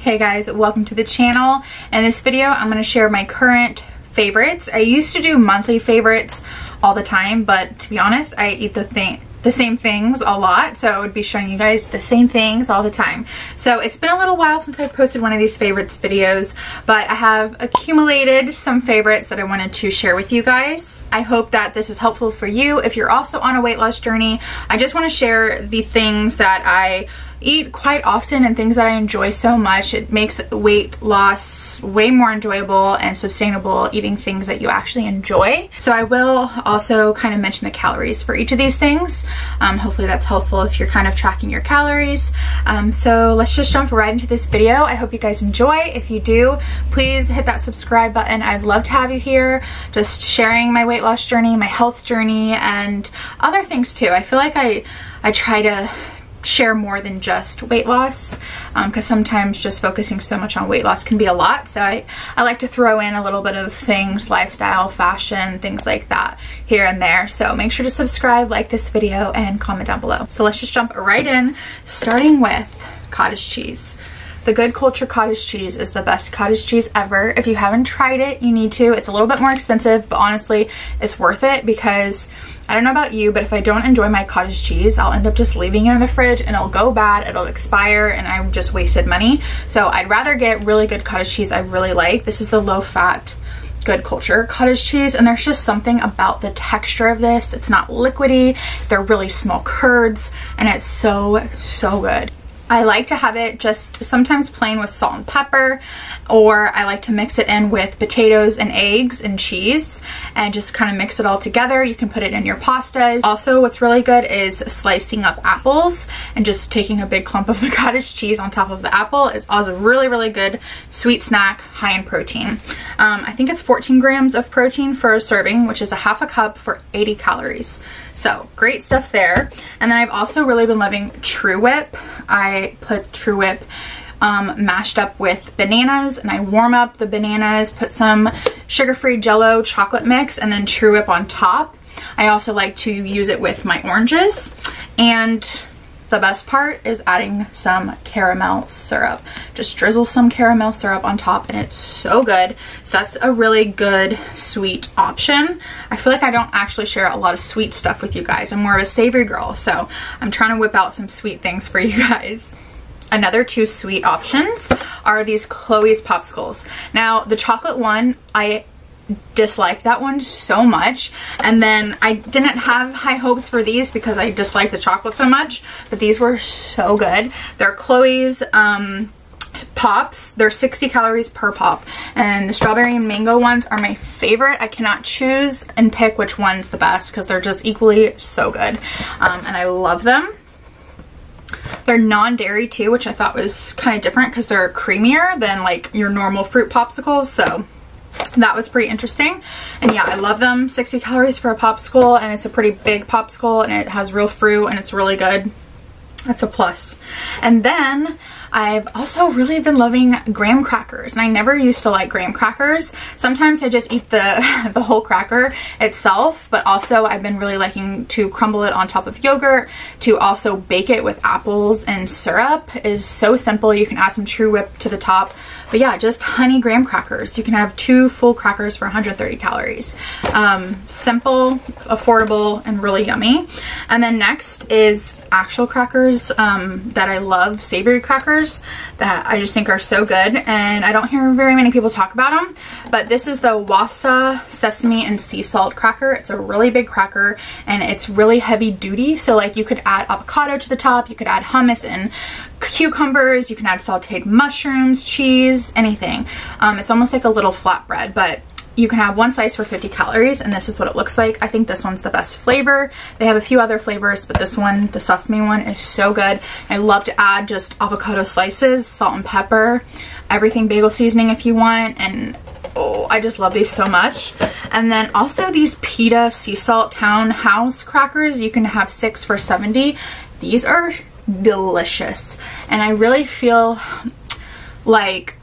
Hey guys, welcome to the channel. In this video, I'm going to share my current favorites. I used to do monthly favorites all the time, but to be honest, I eat the same things a lot, so I would be showing you guys the same things all the time. So it's been a little while since I posted one of these favorites videos, but I have accumulated some favorites that I wanted to share with you guys. I hope that this is helpful for you if you're also on a weight loss journey. I just want to share the things that I eat quite often and things that I enjoy so much. It makes weight loss way more enjoyable and sustainable eating things that you actually enjoy. So I will also kind of mention the calories for each of these things. Hopefully that's helpful if you're kind of tracking your calories. So let's just jump right into this video. I hope you guys enjoy. If you do, please hit that subscribe button. I'd love to have you here, just sharing my weight loss journey, my health journey, and other things too. I feel like I try to share more than just weight loss, because sometimes just focusing so much on weight loss can be a lot. So I like to throw in a little bit of things, lifestyle, fashion, things like that here and there. So make sure to subscribe, like this video, and comment down below. So let's just jump right in, starting with cottage cheese. The Good Culture cottage cheese is the best cottage cheese ever. If you haven't tried it, you need to. It's a little bit more expensive, but honestly, it's worth it because I don't know about you, but if I don't enjoy my cottage cheese, I'll end up just leaving it in the fridge and it'll go bad, it'll expire, and I've just wasted money. So I'd rather get really good cottage cheese I really like. This is the low-fat Good Culture cottage cheese, and there's just something about the texture of this. It's not liquidy, they're really small curds, and it's so good. I like to have it just sometimes plain with salt and pepper, or I like to mix it in with potatoes and eggs and cheese and just kind of mix it all together. You can put it in your pastas. Also, what's really good is slicing up apples and just taking a big clump of the cottage cheese on top of the apple is also really good sweet snack, high in protein. I think it's 14 grams of protein for a serving, which is a half a cup for 80 calories. So great stuff there. And then I've also really been loving True Whip. I put True Whip mashed up with bananas, and I warm up the bananas, put some sugar-free Jello chocolate mix, and then True Whip on top. I also like to use it with my oranges, and the best part is adding some caramel syrup. Just drizzle some caramel syrup on top and it's so good. So that's a really good sweet option. I feel like I don't actually share a lot of sweet stuff with you guys. I'm more of a savory girl, so I'm trying to whip out some sweet things for you guys. Another two sweet options are these Chloe's Popsicles. Now the chocolate one, I disliked that one so much, and then I didn't have high hopes for these because I disliked the chocolate so much, but these were so good. They're Chloe's pops. They're 60 calories per pop, and the strawberry and mango ones are my favorite. I cannot choose and pick which one's the best because they're just equally so good, and I love them. They're non-dairy too, which I thought was kind of different because they're creamier than like your normal fruit popsicles, so that was pretty interesting. And yeah, I love them. 60 calories for a popsicle, and it's a pretty big popsicle, and it has real fruit, and it's really good. That's a plus. And then I've also really been loving graham crackers, and I never used to like graham crackers. Sometimes I just eat the whole cracker itself, but also I've been really liking to crumble it on top of yogurt, to also bake it with apples and syrup. It is so simple. You can add some True Whip to the top, but yeah, just honey graham crackers. You can have 2 full crackers for 130 calories. Simple, affordable, and really yummy. And then next is actual crackers that I love, savory crackers that I just think are so good, and I don't hear very many people talk about them, but this is the Wasa sesame and sea salt cracker. It's a really big cracker, and it's really heavy duty, so like you could add avocado to the top, you could add hummus and cucumbers, you can add sauteed mushrooms, cheese, anything. It's almost like a little flatbread, but you can have one slice for 50 calories, and this is what it looks like. I think this one's the best flavor. They have a few other flavors, but this one, the sesame one, is so good. I love to add just avocado slices, salt and pepper, everything bagel seasoning if you want, and oh, I just love these so much. And then also these pita sea salt townhouse crackers. You can have 6 for 70. These are delicious, and I really feel like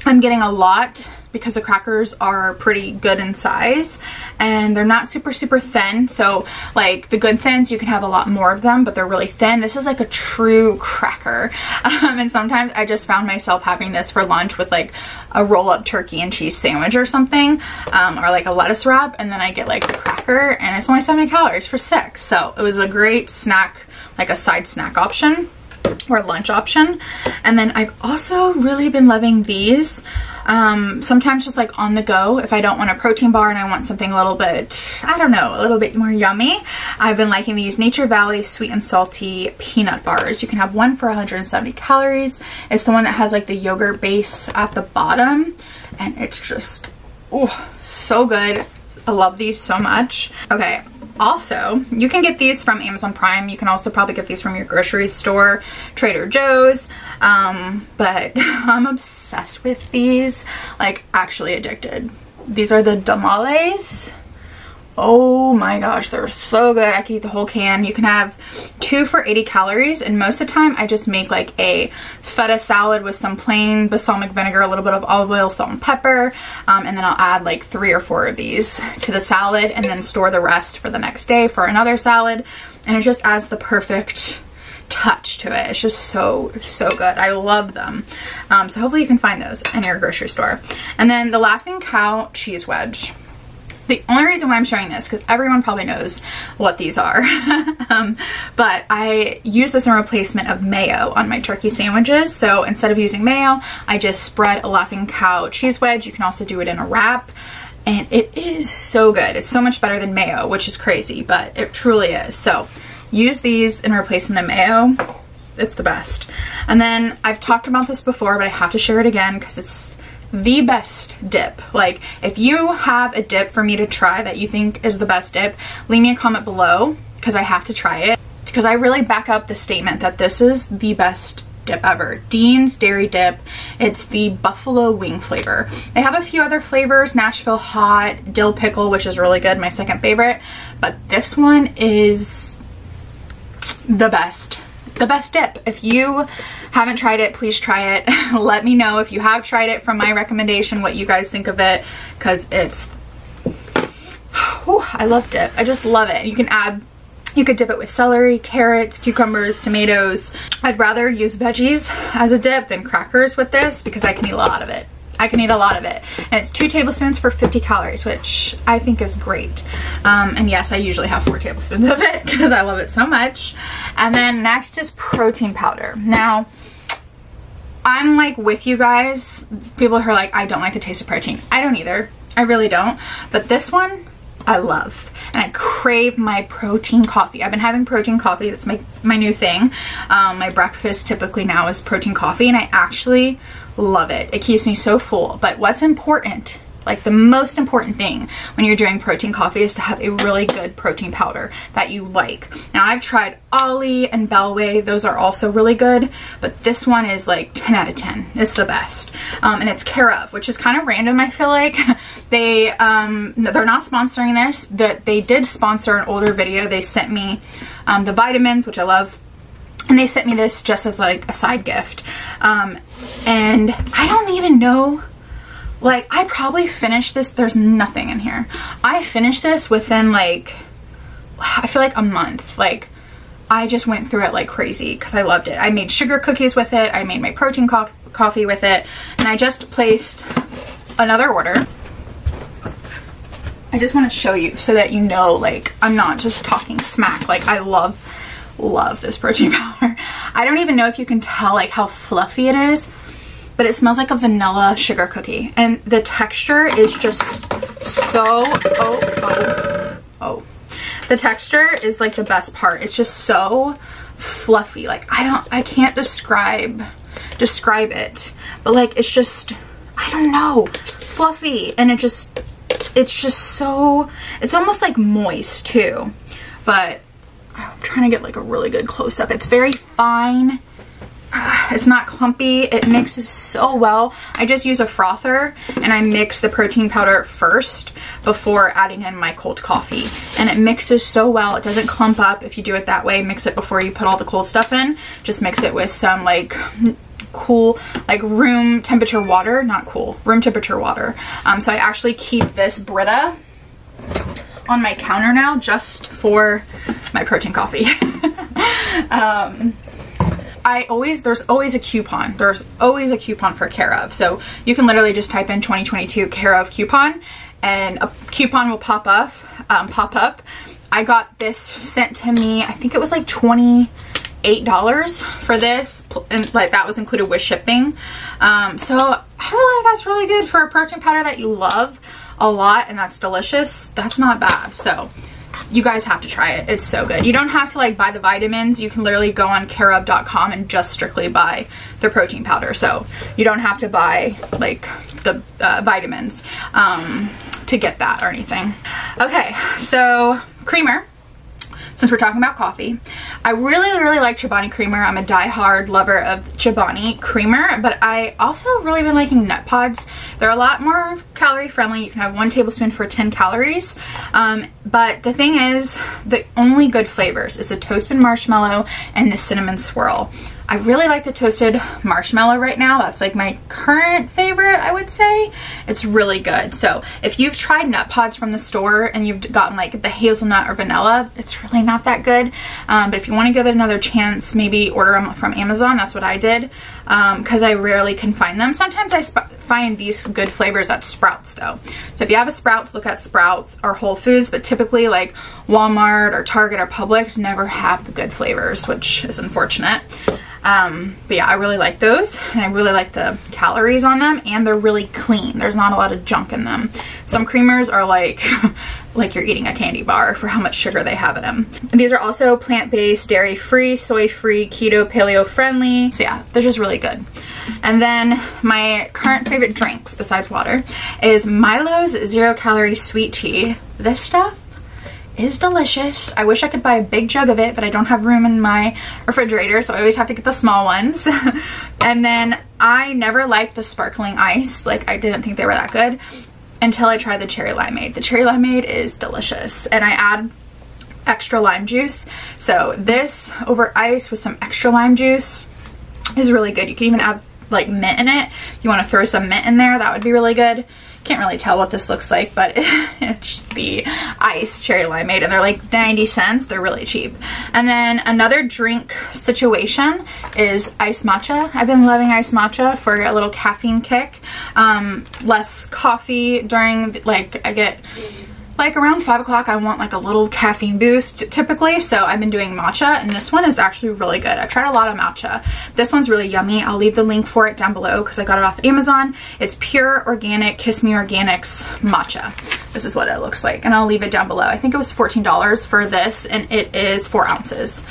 I'm getting a lot because the crackers are pretty good in size and they're not super thin. So like the good thins, you can have a lot more of them, but they're really thin. This is like a true cracker. And sometimes I just found myself having this for lunch with like a roll-up turkey and cheese sandwich or something, or like a lettuce wrap, and then I get like the cracker, and it's only 70 calories for 6. So it was a great snack, like a side snack option or lunch option. And then I've also really been loving these. Sometimes just like on the go, if I don't want a protein bar and I want something a little bit, I don't know, a little bit more yummy, I've been liking these Nature Valley sweet and salty peanut bars. You can have one for 170 calories. It's the one that has like the yogurt base at the bottom, and it's just, oh, so good. I love these so much. Okay. Also, you can get these from Amazon Prime. You can also probably get these from your grocery store, Trader Joe's. But I'm obsessed with these, like actually addicted. These are the tamales. Oh my gosh, they're so good. I could eat the whole can. You can have 2 for 80 calories, and most of the time I just make like a feta salad with some plain balsamic vinegar, a little bit of olive oil, salt and pepper, and then I'll add like 3 or 4 of these to the salad and then store the rest for the next day for another salad, and it just adds the perfect touch to it. It's just so good. I love them. So hopefully you can find those in your grocery store. And then the Laughing Cow cheese wedge. The only reason why I'm showing this, because everyone probably knows what these are, but I use this in replacement of mayo on my turkey sandwiches. So instead of using mayo, I just spread a Laughing Cow cheese wedge. You can also do it in a wrap, and it is so good. It's so much better than mayo, which is crazy, but it truly is. So use these in replacement of mayo. It's the best. And then I've talked about this before, but I have to share it again because it's the best dip. Like, if you have a dip for me to try that you think is the best dip, leave me a comment below, because I have to try it, because I really back up the statement that this is the best dip ever. Dean's Dairy Dip. It's the buffalo wing flavor. They have a few other flavors, Nashville Hot, dill pickle, which is really good, my second favorite, but this one is the best dip. If you haven't tried it, please try it. Let me know if you have tried it from my recommendation, what you guys think of it, because it's, whew, I love dip. I just love it. You could dip it with celery, carrots, cucumbers, tomatoes. I'd rather use veggies as a dip than crackers with this because I can eat a lot of it. And it's 2 tablespoons for 50 calories, which I think is great. And yes, I usually have 4 tablespoons of it because I love it so much. And then next is protein powder. Now, I'm like with you guys, people who are like, I don't like the taste of protein. I don't either. I really don't. But this one, I love. And I crave my protein coffee. I've been having protein coffee. That's my new thing. My breakfast typically now is protein coffee, and I actually love it. It keeps me so full. But what's important, like the most important thing when you're doing protein coffee, is to have a really good protein powder that you like. Now, I've tried Ollie and Bellway. Those are also really good, but this one is like 10 out of 10. It's the best. And it's Care Of, which is kind of random, I feel like. They're not sponsoring this. They did sponsor an older video. They sent me the vitamins, which I love, and they sent me this just as like a side gift. And I don't even know, like, I probably finished this. There's nothing in here. I finished this within like, I feel like a month. Like, I just went through it like crazy because I loved it. I made sugar cookies with it. I made my protein coffee with it. And I just placed another order. I just want to show you so that you know, like, I'm not just talking smack. Like, I love this protein powder. I don't even know if you can tell like how fluffy it is, but it smells like a vanilla sugar cookie, and the texture is just so, the texture is like the best part. It's just so fluffy. Like, I can't describe it, but like, it's just, I don't know, fluffy, and it's just so, it's almost like moist too, but I'm trying to get like a really good close-up. It's very fine. It's not clumpy. It mixes so well. I just use a frother and I mix the protein powder first before adding in my cold coffee, and it mixes so well. It doesn't clump up if you do it that way. Mix it before you put all the cold stuff in. Just mix it with some like cool, like room temperature water, not cool, room temperature water. So I actually keep this Brita on my counter now just for my protein coffee. There's always a coupon. There's always a coupon for Care of. So you can literally just type in 2022 Care of coupon and a coupon will pop up. I got this sent to me, I think it was like $28 for this, and like that was included with shipping. So I feel like that's really good for a protein powder that you love a lot and that's delicious. That's not bad. So you guys have to try it. It's so good. You don't have to like buy the vitamins. You can literally go on careof.com and just strictly buy the protein powder. So you don't have to buy like the vitamins to get that or anything. Okay, so creamer. Since we're talking about coffee, I really like Chobani creamer. I'm a die-hard lover of Chobani creamer, but I also really been liking nut pods. They're a lot more calorie friendly. You can have 1 tablespoon for 10 calories. But the thing is, the only good flavors is the toasted marshmallow and the cinnamon swirl. I really like the toasted marshmallow right now. That's like my current favorite, I would say. It's really good. So if you've tried nut pods from the store and you've gotten like the hazelnut or vanilla, it's really not that good. But if you want to give it another chance, maybe order them from Amazon. That's what I did because I rarely can find them. Sometimes I find these good flavors at Sprouts though. So if you have a Sprouts, look at Sprouts or Whole Foods, but typically like Walmart or Target or Publix never have the good flavors, which is unfortunate. But yeah, I really like those and I really like the calories on them and they're really clean. There's not a lot of junk in them. Some creamers are like, like you're eating a candy bar for how much sugar they have in them. And these are also plant-based, dairy-free, soy-free, keto, paleo-friendly. So yeah, they're just really good. And then my current favorite drinks besides water is Milo's 0-calorie sweet tea. This stuff is delicious. I wish I could buy a big jug of it, but I don't have room in my refrigerator, so I always have to get the small ones. And then I never liked the sparkling ice. Like, I didn't think they were that good until I tried the cherry limeade. The cherry limeade is delicious, and I add extra lime juice. So this over ice with some extra lime juice is really good. You can even add like mint in it. If you want to throw some mint in there, that would be really good. Can't really tell what this looks like, but it's the ice cherry limeade and they're like 90 cents. They're really cheap. And then another drink situation is iced matcha. I've been loving iced matcha for a little caffeine kick. Less coffee during, like, I get like around 5 o'clock, I want like a little caffeine boost typically, so I've been doing matcha and this one is actually really good. I've tried a lot of matcha. This one's really yummy. I'll leave the link for it down below because I got it off Amazon. It's pure organic Kiss Me Organics matcha. This is what it looks like and I'll leave it down below. I think it was $14 for this and it is 4 ounces.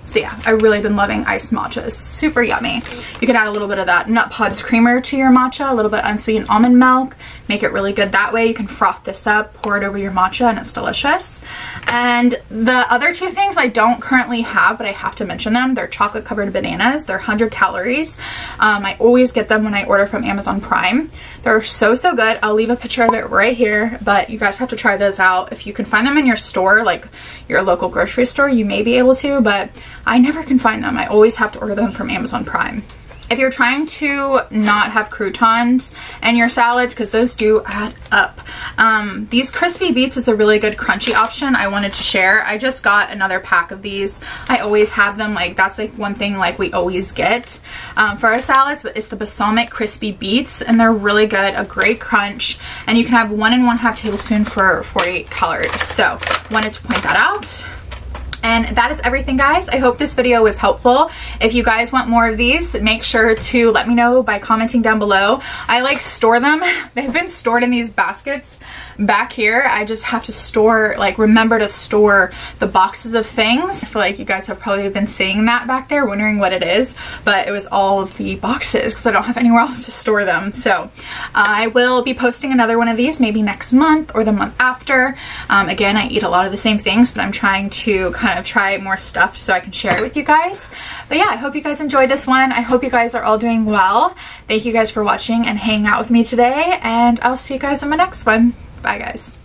So yeah, I've really been loving iced matcha. It's super yummy. You can add a little bit of that Nut Pods creamer to your matcha, a little bit unsweetened almond milk, make it really good that way. You can froth this up, pour it over your matcha, and it's delicious. And the other 2 things I don't currently have, but I have to mention them. They're chocolate covered bananas. They're 100 calories. I always get them when I order from Amazon Prime. They're so good. I'll leave a picture of it right here, but you guys have to try those out. If you can find them in your store, like your local grocery store, you may be able to, but I never can find them. I always have to order them from Amazon Prime. If you're trying to not have croutons in your salads, because those do add up, these crispy beets is a really good crunchy option I wanted to share. I just got another pack of these. I always have them. Like, that's like one thing like we always get for our salads, but it's the Balsamic crispy beets and they're really good, a great crunch, and you can have 1 1/2 tablespoon for 48 calories. So wanted to point that out. And that is everything, guys. I hope this video was helpful. If you guys want more of these, make sure to let me know by commenting down below. I like store them. They've been stored in these baskets back here. I just have to store, like, remember to store the boxes of things. I feel like you guys have probably been seeing that back there, wondering what it is, but it was all of the boxes because I don't have anywhere else to store them. So I will be posting another one of these maybe next month or the month after. Again, I eat a lot of the same things, but I'm trying to kind of try more stuff so I can share it with you guys. But yeah, I hope you guys enjoyed this one. I hope you guys are all doing well. Thank you guys for watching and hanging out with me today, and I'll see you guys in my next one. Bye, guys.